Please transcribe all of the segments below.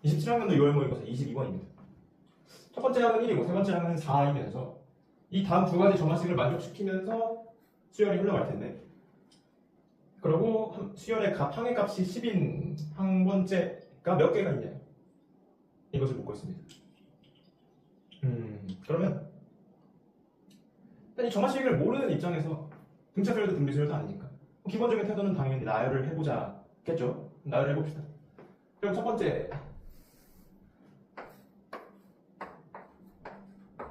27학년도 6월 모의고사 22번입니다. 첫 번째 항은 1이고 세 번째 항은 4이면서 이 다음 두 가지 정화식을 만족시키면서 수열이 흘러갈 텐데, 그리고 수열의 항의 값이 10인 한 번째가 몇 개가 있냐, 이것을 묻고 있습니다. 그러면 일단 이 정화식을 모르는 입장에서 등차수열도 등비수열도 아니니까 기본적인 태도는 당연히 나열을 해보자겠죠. 나열을 해봅시다. 그럼 첫 번째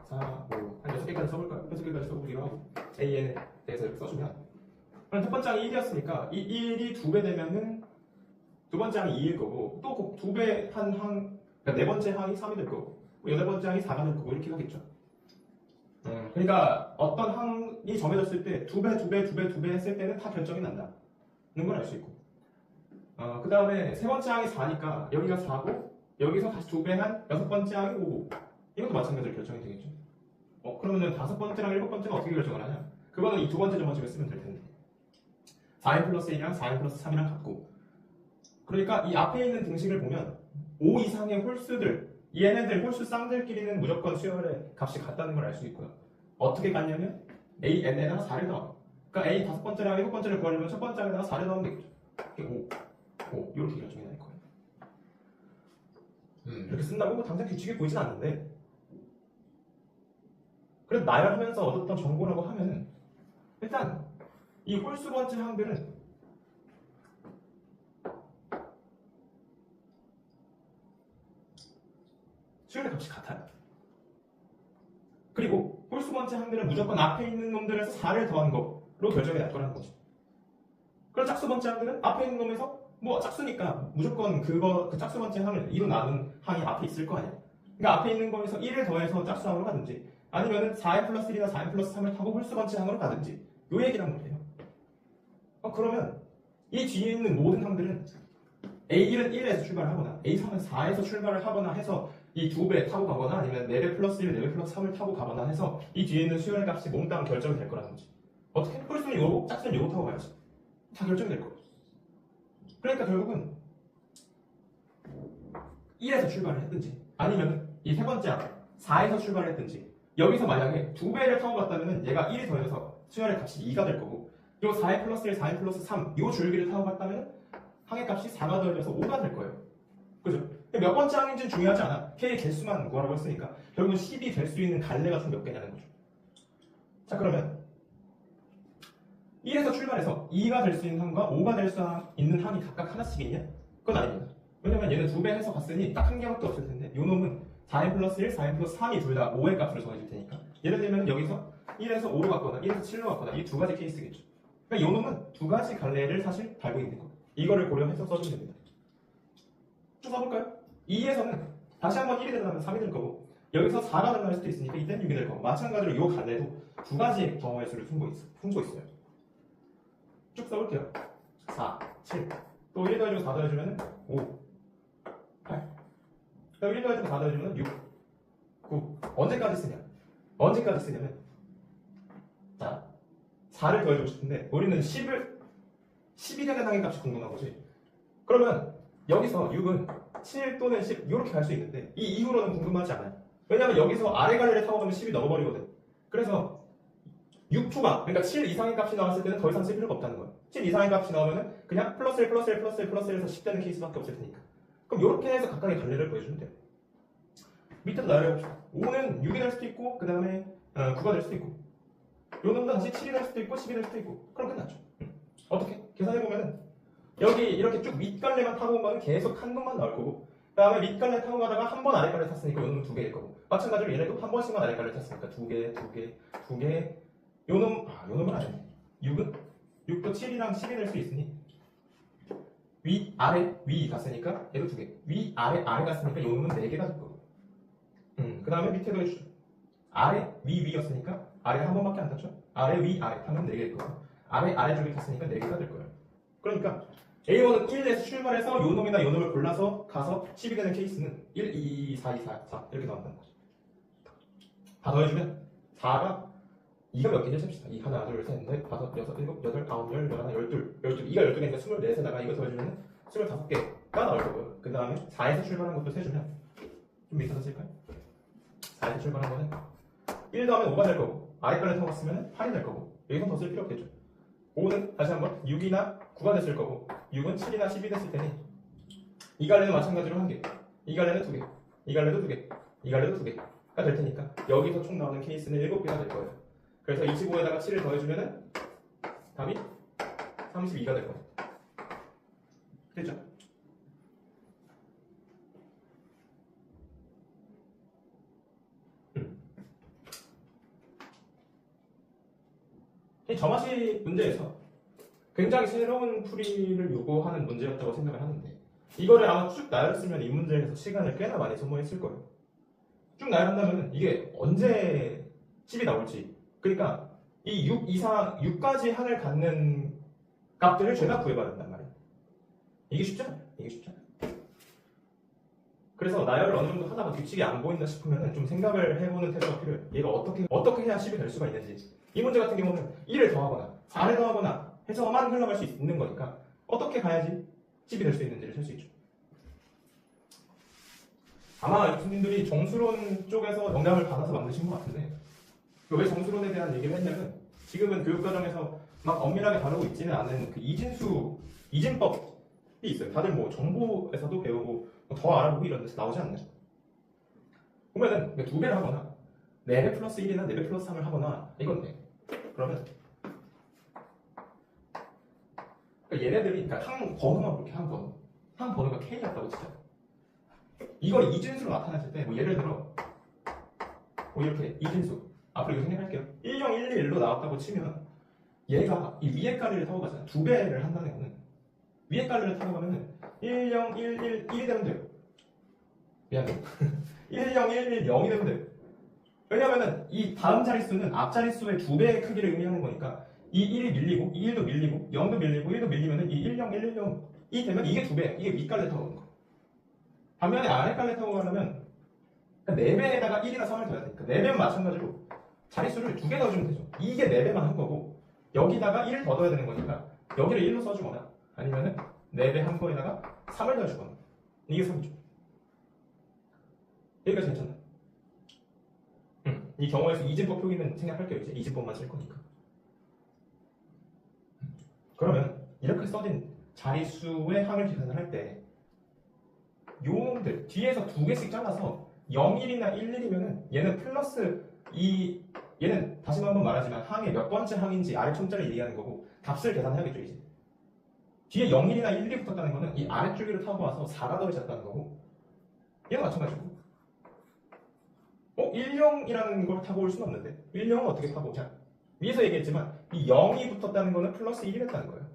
4, 5, 한 6개까지 써볼까요? 6개까지 써보기로 하고 A에 대해서 이렇게 써주면, 그럼 첫 번째 항이 1이었으니까 이 1이 2배 되면은 두 번째 항이 2일 거고, 또 2배 한 항, 그러니까 네 번째 항이 3이 될 거고, 여덟 번째 항이 4가 될 거고, 이렇게 하겠죠. 그러니까 어떤 항이 정해졌을 때 2배 했을 때는 다 결정이 난다는 걸 알 수 있고, 그 다음에 세 번째 항이 4니까 여기가 4고 여기서 다시 2배 한 여섯 번째 항이 5고, 이것도 마찬가지로 결정이 되겠죠. 그러면은 다섯 번째랑 일곱 번째가 어떻게 결정을 하냐? 그거는 이 두 번째 정화식을 쓰면 될 텐데, 4n 플러스 1이랑 4n 플러스 3이랑 같고, 그러니까 이 앞에 있는 등식을 보면 5 이상의 홀수들, 얘네들 홀수 쌍들끼리는 무조건 수열의 값이 같다는 걸 알 수 있고요. 어떻게 같냐면 a, n에다가 4를 더하고, 그러니까 a 다섯 번째랑 일곱 번째를 구하려면 첫 번째 항에다가 4를 더하면 되겠죠. 이게 5 이렇게 결정이 될 거예요. 이렇게 쓴다고 당장 규칙이 보이진 않는데, 그래도 나열하면서 얻었던 정보라고 하면은 일단 이 홀수 번째 항들은 수열의 값이 같아요. 그리고 홀수 번째 항들은 무조건 앞에 있는 놈들에서 4를 더한 거로 결정이 날 거라는 거죠. 그럼 짝수 번째 항들은 앞에 있는 놈에서 뭐 짝수니까 무조건 그 짝수 번째 항을 2로 나눈 항이 앞에 있을 거 아니야. 그러니까 앞에 있는 거에서 1을 더해서 짝수 항으로 가든지, 아니면은 4n 플러스 1이나 4n 플러스 3을 타고 홀수 번째 항으로 가든지, 요 얘기란 말이에요. 그러면 이 뒤에 있는 모든 항들은 A1은 1에서 출발을 하거나 A3은 4에서 출발을 하거나 해서 이 2배 타고 가거나, 아니면 4배 플러스 1, 4배 플러스 3을 타고 가거나 해서 이 뒤에 있는 수열의 값이 몽땅 결정이 될 거라는 거지. 어떻게? 홀수는 요거, 짝수는 요거 타고 가야지. 다 결정이 될 거예요. 그러니까 결국은 1에서 출발을 했든지, 아니면 이 세 번째 항 4에서 출발을 했든지, 여기서 만약에 2배를 타고 갔다면 얘가 1이 더해서 수열의 값이 2가 될 거고, 요 4n 플러스 1, 4n 플러스 3, 요 줄기를 타고 갔다면 항의 값이 4가 더해져서 5가 될 거예요. 그죠? 몇 번째 항인지는 중요하지 않아. K의 개수만 구하라고 했으니까 결국은 10이 될 수 있는 갈래가 총 몇 개냐는 거죠. 자, 그러면 1에서 출발해서 2가 될 수 있는 항과 5가 될 수 있는 항이 각각 하나씩 있냐? 그건 아닙니다. 왜냐면 얘는 2배 해서 갔으니 딱 한 개밖에 없을 텐데, 요 놈은 4n 플러스 1, 4n 플러스 3이 둘 다 5의 값으로 정해질 테니까, 예를 들면 여기서 1에서 5로 갔거나 1에서 7로 갔거나, 이 두 가지 케이스겠죠. 그러니까 요 놈은 두 가지 갈래를 사실 달고 있는 거. 이거를 고려해서 써주면 됩니다. 쭉 써볼까요? 2에서는 다시 한번 1이 들어가면 3이 될 거고, 여기서 4가 들어갈 수도 있으니까 이때는 6이 될 거고, 마찬가지로 이 갈래도 두 가지 경우의 수를 품고 있어요. 쭉 써볼게요. 4, 7, 또 1 더해주고 4 더해주면 5, 8, 또 1 더해주고 4 더해주면 6, 9. 언제까지 쓰냐면, 자, 4를 더해주고 싶은데 우리는 10이 되는 항의 값이 궁금한 거지. 그러면 여기서 6은 7 또는 10 이렇게 갈 수 있는데, 이 이후로는 궁금하지 않아요. 왜냐면 여기서 아래 갈래를 타고 가면 10이 넘어버리거든. 그래서 6초가, 그러니까 7 이상의 값이 나왔을 때는 더 이상 쓸 필요가 없다는 거예요. 7 이상의 값이 나오면은 그냥 플러스 1, 플러스 1, 플러스 1, 플러스 1에서 10 되는 케이스밖에 없을 테니까. 그럼 이렇게 해서 각각의 갈래를 구해주면 돼요. 밑에도 나열해봅시다. 5는 6이 될 수도 있고, 그 다음에 9가 될 수도 있고, 요 놈도 다시 7이 될 수도 있고 10이 될 수도 있고. 그럼 끝났죠. 어떻게? 계산해보면은 여기 이렇게 쭉 윗갈래만 타고 온 거는 계속 한 놈만 나올 거고, 그 다음에 윗갈래 타고 가다가 한 번 아래갈래 탔으니까 요 놈은 2개일 거고, 마찬가지로 얘네도 한 번씩만 아래갈래 탔으니까 2개. 요 놈은 아니네. 6도 7이랑 10이 될 수 있으니 위, 아래, 위 갔으니까 얘도 2개. 위, 아래 갔으니까 요 놈은 4개가 될 거고. 그 다음에 밑에도 해주죠. 아래, 위였으니까 아래가 한 번밖에 안 탔죠. 아래, 위, 아래 타면 4개일 거고, 아래 쪽에 탔으니까 4개가 될 거예요. 그러니까 A1은 1에서 출발해서 요 놈이나 요 놈을 골라서 가서 10이 되는 케이스는 1, 2, 4, 2, 4 이렇게 나온다는 거죠. 다 더해주면 4가 2가 몇 개인지 잽시다. 2, 하나, 둘, 셋, 넷, 다섯, 여섯, 일곱, 여덟, 아홉, 열, 열하나, 12. 2가 12개니까 24에다가 이거 더해주면 25개. 나올 거고요. 그 다음에 4에서 출발한 것도 세주면 좀 비슷해질까요? 4에서 출발한 거는 1 더하면 5가 될 거고 아래 깔을 타고 쓰면 8이 될 거고 여기서 더 쓸 필요 없겠죠. 5는 다시 한번 6이나 9가 됐을 거고 6은 7이나 10이 됐을 테니 이 갈래는 마찬가지로 1개, 이 갈래는 2개, 이 갈래도 2개, 이 갈래도 2개가 될 테니까 여기서 총 나오는 케이스는 7개가 될 거예요. 그래서 25에다가 7을 더해주면은 답이 32가 될 거예요. 됐죠? 이 점화시 문제에서 굉장히 새로운 풀이를 요구하는 문제였다고 생각을 하는데 이거를 아마 쭉 나열했으면 이 문제에서 시간을 꽤나 많이 소모했을 거예요. 쭉 나열한다면 이게 언제 10이 나올지 그러니까 이 6 이상 6까지 항을 갖는 값들을 죄다 구해봐야 된단 말이에요. 이게 쉽잖아요. 이게 쉽잖아요. 그래서 나열을 어느 정도 하다가 규칙이 안 보인다 싶으면 좀 생각을 해보는 태도가 필요해요. 얘가 어떻게 해야 10이 될 수가 있는지. 이 문제 같은 경우는 1을 더하거나 4를 더하거나 해서만 흘러갈 수 있는 거니까 어떻게 가야지 10이 될 수 있는지를 셀 수 있죠. 아마 교수님들이 정수론 쪽에서 영감을 받아서 만드신 것 같은데 왜 정수론에 대한 얘기를 했냐면 지금은 교육과정에서 막 엄밀하게 다루고 있지는 않은 그 이진법이 있어요. 다들 뭐 정보에서도 배우고 더 알아보고 이런 데서 나오지 않나요? 보면은 2배를 하거나 4배 플러스 1이나 4배 플러스 3을 하거나 이건데 그러면 얘네들이 그러니까 항 번호만 볼게 항 번호가 K였다고 치자. 이걸 이진수로 나타냈을 때 뭐 예를 들어 뭐 이렇게 이진수 앞으로 이거 생략할게요. 10111로 나왔다고 치면 얘가 이 위에 깔리를 타고 가잖아. 2배를 한다는 거는 위에 깔리를 타고 가면은 10111이 되면 돼요. 미안해. 10110이 되면 돼요. 왜냐면은 이 다음 자릿수는 앞 자릿수의 2배의 크기를 의미하는 거니까 이 1이 밀리고 이 1도 밀리고 0도 밀리고 1도 밀리면은 이 10110이 되면 이게 2배야. 이게 위 깔리 타고 가는 거. 반면에 아래 깔리 타고 가려면 4배에다가 1이나 3을 더해야 되니까 4배는 마찬가지로 자릿수를 2개 넣어주면 되죠. 이게 4배만 한 거고 여기다가 1을 더 넣어야 되는 거니까 여기를 1로 써주거나 아니면은 4배 한 거에다가 3을 넣어주거나 이게 3이죠. 여기까지 괜찮나? 이 경우에서 이진법 표기는 생략할게요. 이제 이진법만 쓸 거니까. 그러면 이렇게 써진 자릿수의 항을 계산을 할 때 요놈들 뒤에서 2개씩 잘라서 0, 1이나 1, 1이면은 얘는 플러스 얘는 다시 한번 말하지만 항의 몇 번째 항인지 아래점자를 얘기하는 거고 값을 계산해야겠죠 이제. 뒤에 0, 1이나 1, 1이 붙었다는 거는 이 아래줄기를 타고 와서 4가 더해졌다는 거고 얘는 마찬가지고 10이라는 걸 타고 올 수는 없는데 10은 어떻게 타고 오냐? 위에서 얘기했지만 이 0이 붙었다는 거는 플러스 1이 됐다는 거예요.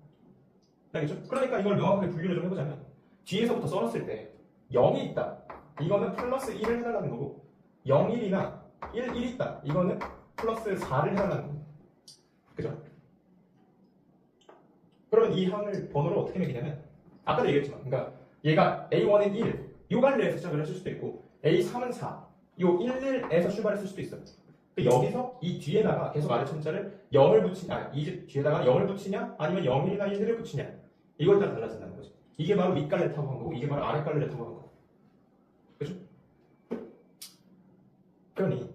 알겠죠? 그러니까 이걸 명확하게 분류를 좀 해보자면 뒤에서부터 써놨을 때 0이 있다. 이거는 플러스 1을 해달라는 거고 0, 1이나 1 있다. 이거는 플러스 4를 해달라는 거고 그죠? 그러면 이 항을 번호를 어떻게 매기냐면 아까도 얘기했지만 그러니까 얘가 A1은 1, 요 관리에서 시작을 했을 수도 있고 A3은 4, 요 11에서 출발했을 수도 있어요. 여기서 이 뒤에다가 계속 아래 첨자를 0을 붙이냐, 이 뒤에다가 0을 붙이냐, 아니면 0, 1이나 1을 붙이냐 이거에 따라 달라진다는 거죠. 이게 바로 윗갈래 타고 한 거고 이게 바로 아랫갈래 타고 한 거고 그죠? 그러니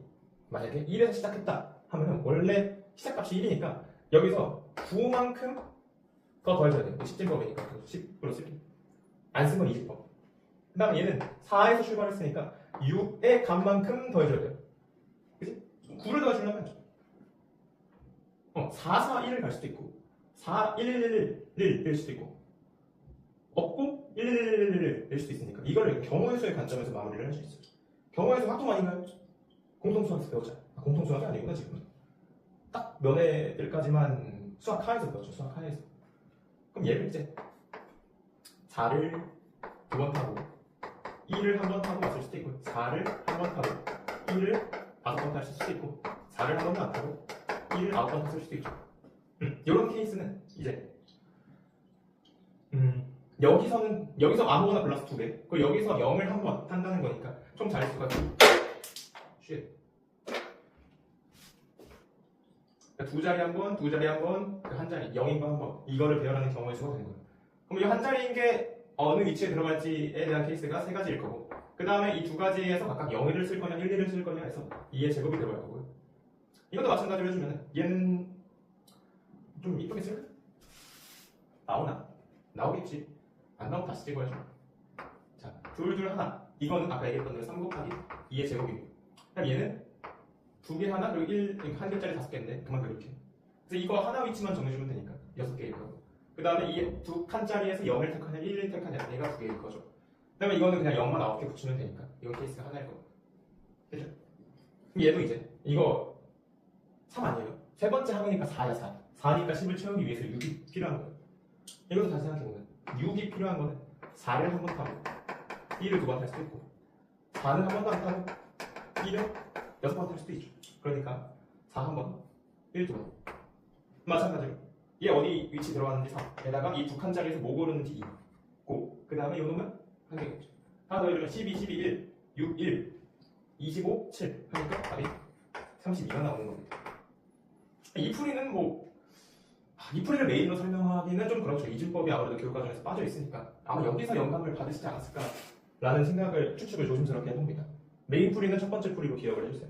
만약에 1에서 시작했다 하면은 원래 시작값이 1이니까 여기서 9만큼 더 더해줘야 돼요. 10진법이니까 10으로 쓸게. 안 쓴 건 20법. 그 다음에 얘는 4에서 출발했으니까 6의 값만큼 더해줘야 돼요. 그치? 9를 더해주려면 4, 4, 1을 갈 수도 있고 4, 1, 1일 수도 있고 없고 1, 1, 1일 수도 있으니까 이거를 경우의 수의 관점에서 마무리를 할 수 있어요. 경우의 수 확통 아닌가요? 공통수학에서 배우자. 공통수학이 아니구나 지금. 딱 몇 애들까지만 수학 하에서 배웠죠. 수학 하에서. 그럼 얘를 이제 4를 2번 타고 1을 한 번 타고 왔을 수도 있고 4를 한 번 타고 1을 5번 탔을 수도 있고 4를 한 번도 안 타고 1을 9번 탔을 수도 있죠. 이런 케이스는 이제 여기서 아무거나 플러스 2개 그리고 여기서 0을 한 번 탄다는 거니까 총 자릿수가 두 자리 한 번, 두 자리 한 번, 한 자리 0인 거 한 번 이거를 배열하는 경우의 수가 되는 거예요. 그럼 이 한 자리인 게 어느 위치에 들어갈지에 대한 케이스가 세 가지일 거고 그 다음에 이 두 가지에서 각각 0을 쓸 거냐 1, 2를 쓸 거냐 해서 2의 제곱이 들어갈 거고요. 이것도 마찬가지로 해주면 얘는 좀 이쁘게 쓸까? 나오나? 나오겠지. 안 나오면 다시 찍어야죠. 자, 둘, 둘, 하나. 이거는 아까 얘기했던 대로 3 곱하기 2의 제곱이고 그럼 얘는 2개 하나 그리고 1, 한 개짜리 5개인데 그만큼 이렇게. 그래서 이거 하나 위치만 정해주면 되니까 6개일 거고 그 다음에 이 두 칸짜리에서 0을 택하냐 1을 택하냐 얘가 2개일 거죠. 그 다음에 이거는 그냥 0만 9개 붙이면 되니까 이건 케이스가 하나일 거고 그죠? 그럼 얘도 이제 이거 3 아니에요? 세 번째 항이니까 4야 4. 4니까 10을 채우기 위해서 6이 필요한 거예요. 이것도 다시 생각해보면 6이 필요한 거는 4를 한 번 타고 1을 두 번 탈 수도 있고 4는 한 번도 안 타고 1을 6번 탈 수도 있죠. 그러니까 4 한 번, 1 두 번. 마찬가지로 얘 어디 위치 들어갔는지 3 게다가 이 두 칸짜리에서 뭐 고르는지 2 고 그 다음에 요 놈은 한 개겠죠. 하나 더 해주면 12, 12, 1 6, 1 25, 7 하니까 답이 32가 나오는 겁니다. 이 풀이는 이 풀이를 메인으로 설명하기는 좀 그렇죠. 이준법이 아무래도 교육과정에서 빠져 있으니까 아마 여기서 영감을 받으시지 않았을까라는 생각을 추측을 조심스럽게 해봅니다. 메인 풀이는 첫 번째 풀이로 기억을 해주세요.